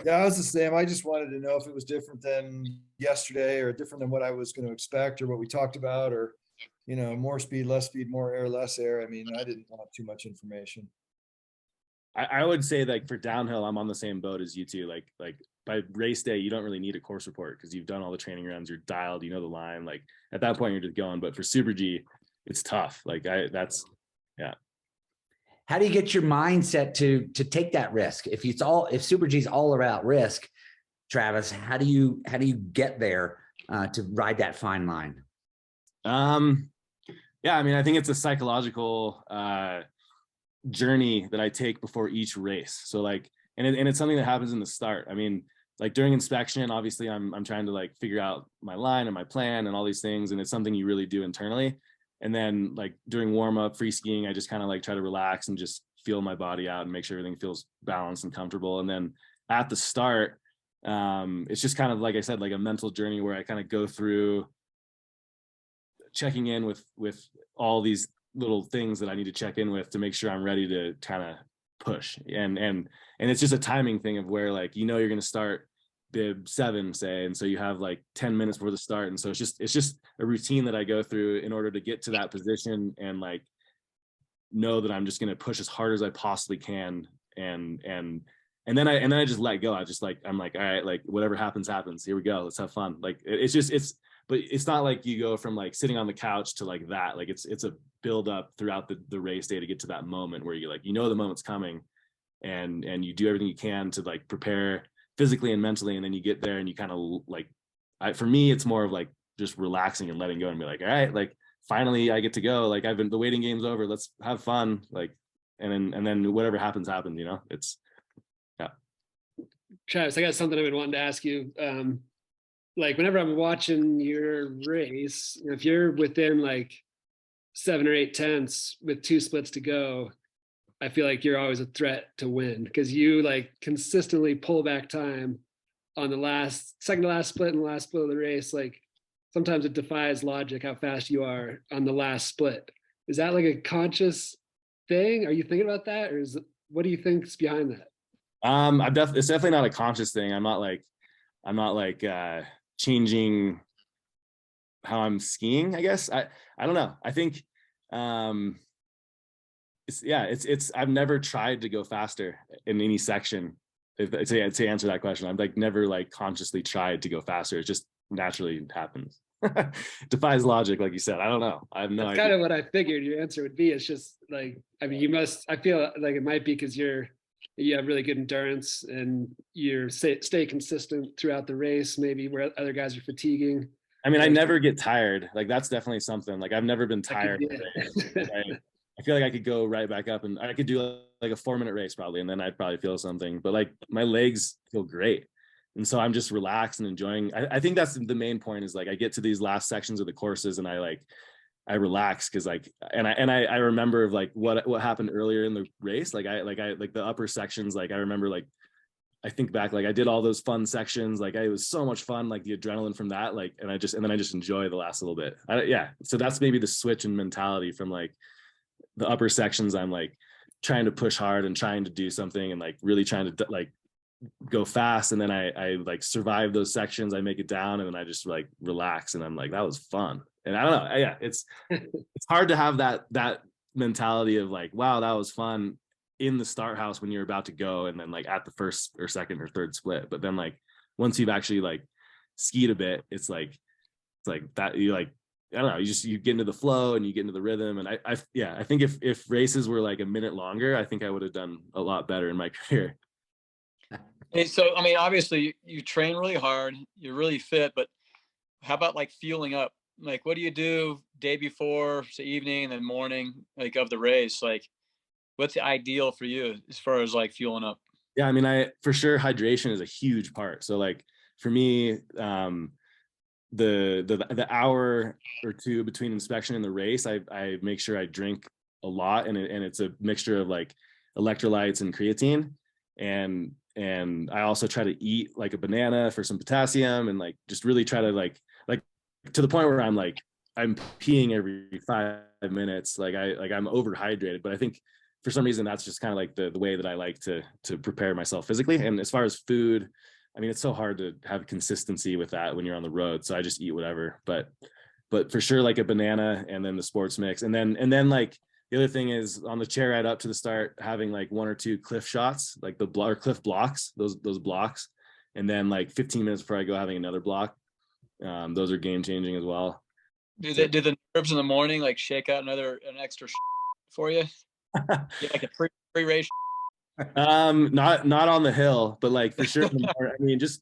Yeah, I was the same. I just wanted to know if it was different than yesterday or different than what I was going to expect or what we talked about, or, more speed, less speed, more air, less air. I mean, I didn't want too much information. I would say like for downhill, I'm on the same boat as you two. Like by race day, you don't really need a course report because you've done all the training runs, you're dialed, the line. Like at that point, you're just going. But for Super G, it's tough. Like yeah. How do you get your mindset to take that risk? If Super G is all about risk, Travis, how do you get there to ride that fine line? Yeah, I mean, I think it's a psychological journey that I take before each race. So like, and it's something that happens in the start. I mean, like during inspection, obviously I'm trying to like figure out my line and my plan and all these things. And it's something you really do internally. And then like during warm up, free skiing, I just kind of like try to relax and just feel my body out and make sure everything feels balanced and comfortable. And then at the start, it's just kind of, like I said, like a mental journey where I kind of go through checking in with all these little things that I need to check in with to make sure I'm ready to kind of push. And it's just a timing thing of where like, you're going to start bib 7, say, and so you have like 10 minutes before the start. And so it's just a routine that I go through in order to get to that position and like know that I'm just going to push as hard as I possibly can. And then I just let go. I'm like, all right, like whatever happens, here we go. Let's have fun. Like but it's not like you go from like sitting on the couch to like that. Like it's a build up throughout the race day to get to that moment where you're like, the moment's coming and you do everything you can to like prepare physically and mentally. And then you get there and you kind of like, for me, it's more of like just relaxing and letting go and be like, all right, like finally I get to go. Like the waiting game's over. Let's have fun. Like, and then whatever happens, it's, yeah. Travis, I got something I've been wanting to ask you. Like whenever I'm watching your race, if you're within like 7 or 8 tenths with 2 splits to go, I feel like you're always a threat to win because you like consistently pull back time on the second to last split and the last split of the race. Like sometimes it defies logic how fast you are on the last split. Is that like a conscious thing? Are you thinking about that, or what do you think's behind that? It's definitely not a conscious thing. I'm not like changing how I'm skiing, I guess. I don't know. I think I've never tried to go faster in any section. To answer that question, I've like never like consciously tried to go faster. It just naturally happens. Defies logic, like you said. I don't know. I have no idea. Kind of what I figured your answer would be. It's just like, I mean, I feel like it might be because you have really good endurance and you're stay consistent throughout the race, maybe where other guys are fatiguing. I mean, I never get tired. Like that's definitely something. Like I've never been tired. I feel like I could go right back up and I could do like a 4-minute race probably, and then I'd probably feel something, but like my legs feel great. And so I'm just relaxed and enjoying. I think that's the main point is like, I get to these last sections of the courses and I relax. Cause like, I remember of like what happened earlier in the race. Like the upper sections, like I remember like, I think back, like I did all those fun sections. Like it was so much fun, like the adrenaline from that, like, and then I just enjoy the last little bit. So that's maybe the switch in mentality from like the upper sections. I'm like trying to push hard and trying to do something and like really trying to like go fast. And then I like survive those sections. I make it down and then I just like relax. And I'm like, that was fun. And I don't know. Yeah. It's hard to have that mentality of like, wow, that was fun in the start house when you're about to go. And then like at the first or second or third split. But then like, once you've actually like skied a bit, it's like that you like I don't know, you get into the flow and you get into the rhythm. And I think if races were like a minute longer, I think I would have done a lot better in my career. Hey, so, I mean, obviously you train really hard, you're really fit, but how about like fueling up? Like, what do you do day before, say evening and then morning, like of the race? Like, what's the ideal for you as far as like fueling up? Yeah, I mean, for sure hydration is a huge part. So like for me, the hour or two between inspection and the race, I make sure I drink a lot, and it's a mixture of like electrolytes and creatine, and I also try to eat like a banana for some potassium, and like just really try to like to the point where I'm peeing every 5 minutes, like I'm overhydrated. But I think for some reason that's just kind of like the way that I like to prepare myself physically. And as far as food, I mean, it's so hard to have consistency with that when you're on the road. So I just eat whatever, but for sure, like a banana and then the sports mix. And then like the other thing is on the chair ride up to the start, having like 1 or 2 cliff shots, like or cliff blocks, those blocks. And then like 15 minutes before I go, having another block. Those are game changing as well. Do the nerves in the morning like shake out an extra for you? Like a pre-race? Not on the hill, but like for sure. I mean, just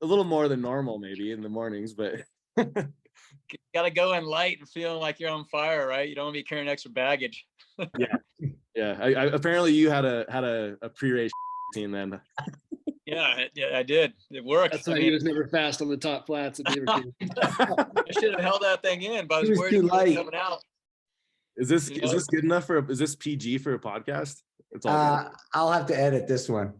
a little more than normal maybe in the mornings, but got to go in light and feeling like you're on fire, right? You don't want to be carrying extra baggage. Yeah. I apparently you had a pre-race routine then. Yeah, I did. It worked. That's why he was never fast on the top flats at Beaver. I should have held that thing in, but I was worried it was coming out. Is this good enough is this PG for a podcast? It's all good. I'll have to edit this one.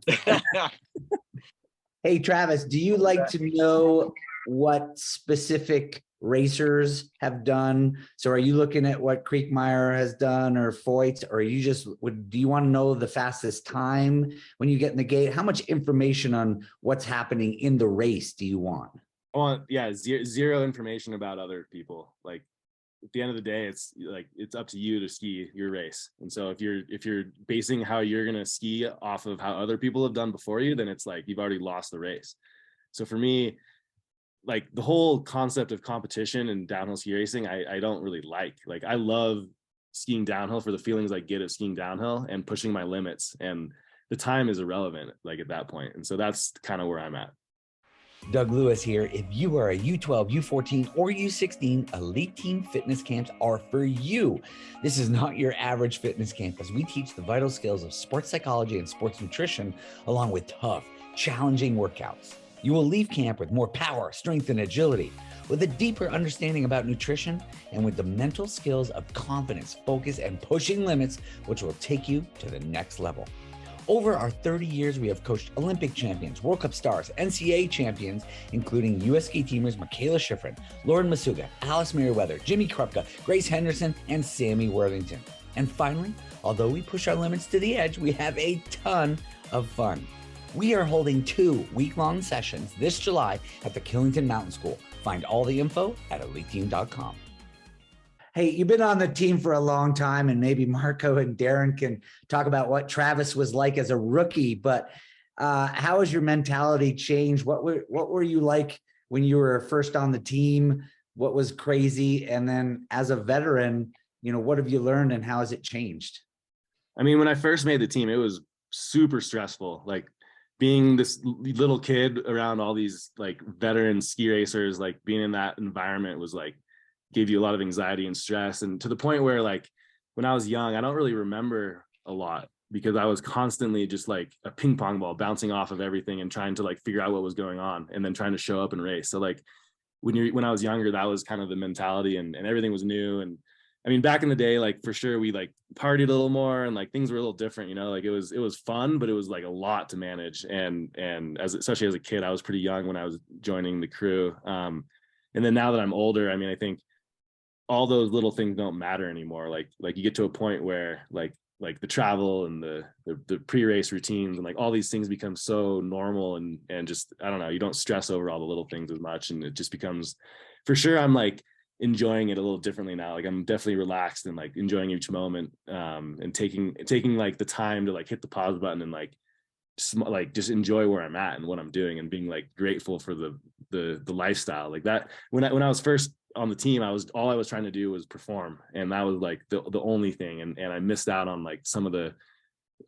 Hey, Travis, do you like to know what specific racers have done? So are you looking at what Kriegmeyer has done or Foyt, or do you want to know the fastest time when you get in the gate? How much information on what's happening in the race do you want? I want, zero information about other people. Like at the end of the day, it's like, it's up to you to ski your race. And so if you're basing how you're going to ski off of how other people have done before you, then it's like, you've already lost the race. So for me, like the whole concept of competition and downhill ski racing, I don't really like. Like I love skiing downhill for the feelings I get of skiing downhill and pushing my limits, and the time is irrelevant like at that point. And so that's kind of where I'm at. Doug Lewis here. If you are a U12, U14, or U16, Elite Team fitness camps are for you. This is not your average fitness camp, as we teach the vital skills of sports psychology and sports nutrition, along with tough, challenging workouts. You will leave camp with more power, strength, and agility, with a deeper understanding about nutrition, and with the mental skills of confidence, focus, and pushing limits, which will take you to the next level. Over our 30 years, we have coached Olympic champions, World Cup stars, NCAA champions, including U.S. ski teamers Michaela Schifrin, Lauren Masuga, Alice Merriweather, Jimmy Krupka, Grace Henderson, and Sammy Worthington. And finally, although we push our limits to the edge, we have a ton of fun. We are holding 2 week-long sessions this July at the Killington Mountain School. Find all the info at eliteteam.com. Hey, you've been on the team for a long time, and maybe Marco and Darren can talk about what Travis was like as a rookie, but how has your mentality changed? What were you like when you were first on the team? What was crazy? And then as a veteran, what have you learned and how has it changed? I mean, when I first made the team, it was super stressful. Like being this little kid around all these like veteran ski racers, like being in that environment was like, gave you a lot of anxiety and stress. And to the point where like when I was young, I don't really remember a lot because I was constantly just like a ping pong ball bouncing off of everything and trying to like figure out what was going on and then trying to show up and race. So like when I was younger, that was kind of the mentality, and everything was new. And I mean, back in the day, like for sure we like partied a little more and like things were a little different, like it was fun, but it was like a lot to manage. And especially as a kid, I was pretty young when I was joining the crew. And then now that I'm older, I mean, I think all those little things don't matter anymore. Like you get to a point where like the travel and the pre-race routines and like all these things become so normal and just, I don't know, you don't stress over all the little things as much. And it just becomes, for sure, I'm like enjoying it a little differently now. Like I'm definitely relaxed and like enjoying each moment, and taking like the time to like hit the pause button and like just enjoy where I'm at and what I'm doing, and being like grateful for the lifestyle like that. When I was first on the team, all I was trying to do was perform, and that was like the only thing. And I missed out on like some of the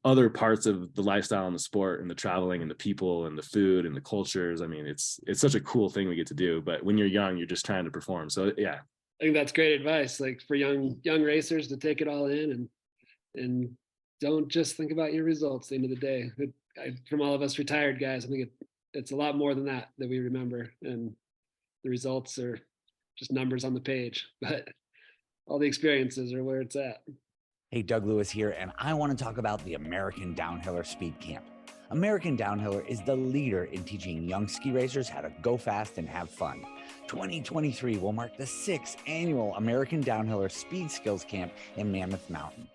other parts of the lifestyle and the sport and the traveling and the people and the food and the cultures. I mean, it's such a cool thing we get to do, but when you're young, you're just trying to perform. So yeah. I think that's great advice, like for young racers to take it all in and don't just think about your results at the end of the day. From all of us retired guys, I think it's a lot more than that we remember, and the results are just numbers on the page, but all the experiences are where it's at. Hey, Doug Lewis here, and I want to talk about the American Downhiller Speed Camp. American Downhiller is the leader in teaching young ski racers how to go fast and have fun. 2023 will mark the 6th annual American Downhiller Speed Skills Camp in Mammoth Mountain.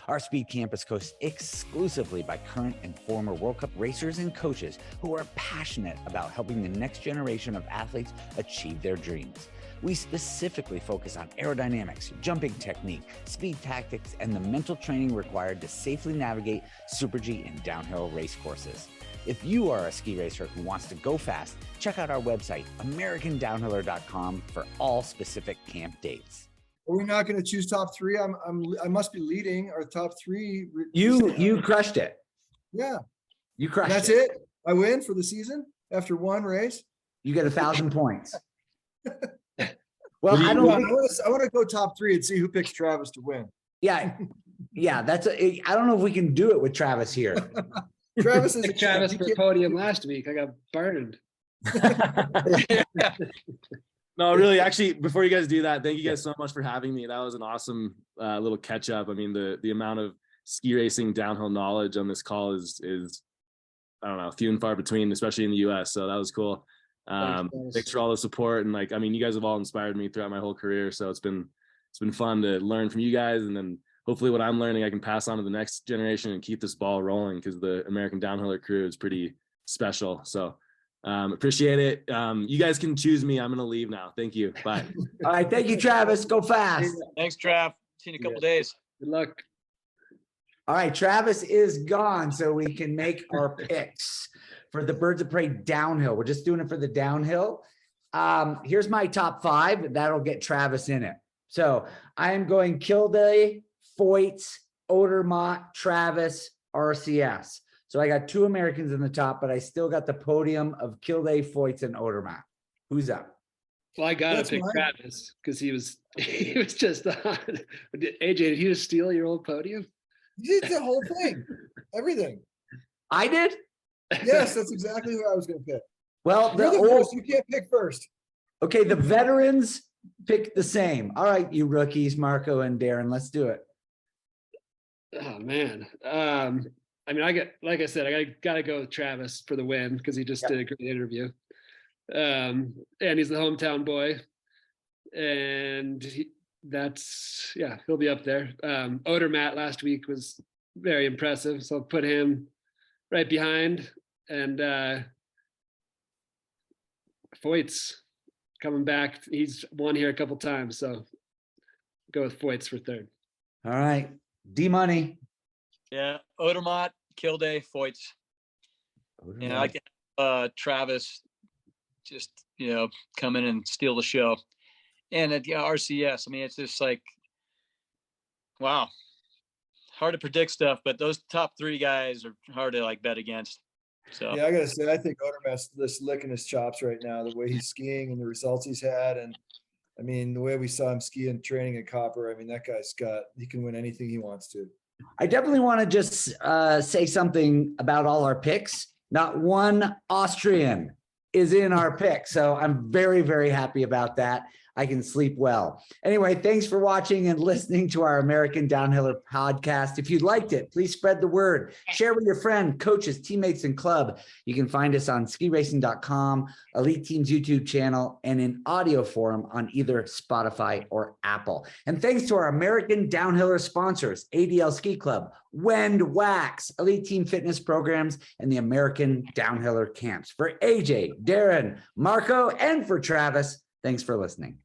Our speed camp is coached exclusively by current and former World Cup racers and coaches who are passionate about helping the next generation of athletes achieve their dreams. We specifically focus on aerodynamics, jumping technique, speed tactics, and the mental training required to safely navigate Super G and downhill race courses. If you are a ski racer who wants to go fast, check out our website, AmericanDownhiller.com, for all specific camp dates. Are we not going to choose top three? I must be leading our top three. You crushed it. Yeah. You crushed it. That's it. I win for the season after one race. You get 1,000 points. Well, I want to go top three and see who picks Travis to win. Yeah. I don't know if we can do it with Travis here. Travis is Travis for podium last week. I got burned. No, really, actually, before you guys do that, thank you guys so much for having me. That was an awesome little catch up. I mean, the amount of ski racing downhill knowledge on this call is I don't know, few and far between, especially in the US. So that was cool. Thanks for all the support. And you guys have all inspired me throughout my whole career. So it's been fun to learn from you guys. And then hopefully what I'm learning, I can pass on to the next generation and keep this ball rolling, because the American Downhiller crew is pretty special. So appreciate it. You guys can choose me. I'm going to leave now. Thank you. Bye. All right. Thank you, Travis. Go fast. Thanks, Trav. See you in a couple days. Good luck. All right. Travis is gone, so we can make our picks for the Birds of Prey downhill. We're just doing it for the downhill. Here's my top 5. That'll get Travis in it. So I am going Kildare, Foyts, Odermatt, Travis, RCS. So I got 2 Americans in the top, but I still got the podium of Kildare, Foyts, and Odermatt. Who's up? Well, I gotta pick Travis because he was just on. AJ, did he just steal your old podium? You did the whole thing, everything. I did? Yes, that's exactly who I was going to pick. Well, you can't pick first. Okay, the veterans pick the same. All right, you rookies, Marco and Darren, let's do it. Oh man. I mean, I gotta go with Travis for the win because he just did a great interview. And he's the hometown boy, and he'll be up there. Odermatt last week was very impressive, so I'll put him right behind. And Foyts coming back. He's won here a couple times, so go with Foyts for third. All right, D-Money. Yeah, Odermatt, Kildare, Foyts. And I get Travis just, come in and steal the show. And at RCS, I mean, it's just like, wow. Hard to predict stuff, but those top 3 guys are hard to bet against. So yeah, I gotta say, I think Odermatt's just licking his chops right now, the way he's skiing and the results he's had. And I mean, the way we saw him ski and training at Copper, I mean, that guy's he can win anything he wants to. I definitely want to just say something about all our picks. Not one Austrian is in our pick. So I'm very, very happy about that. I can sleep well. Anyway, thanks for watching and listening to our American Downhiller podcast. If you liked it, please spread the word. Share with your friend, coaches, teammates, and club. You can find us on skiracing.com, Elite Team's YouTube channel, and in audio form on either Spotify or Apple. And thanks to our American Downhiller sponsors, ADL Ski Club, Wend Wax, Elite Team Fitness Programs, and the American Downhiller Camps. For AJ, Darren, Marco, and for Travis, thanks for listening.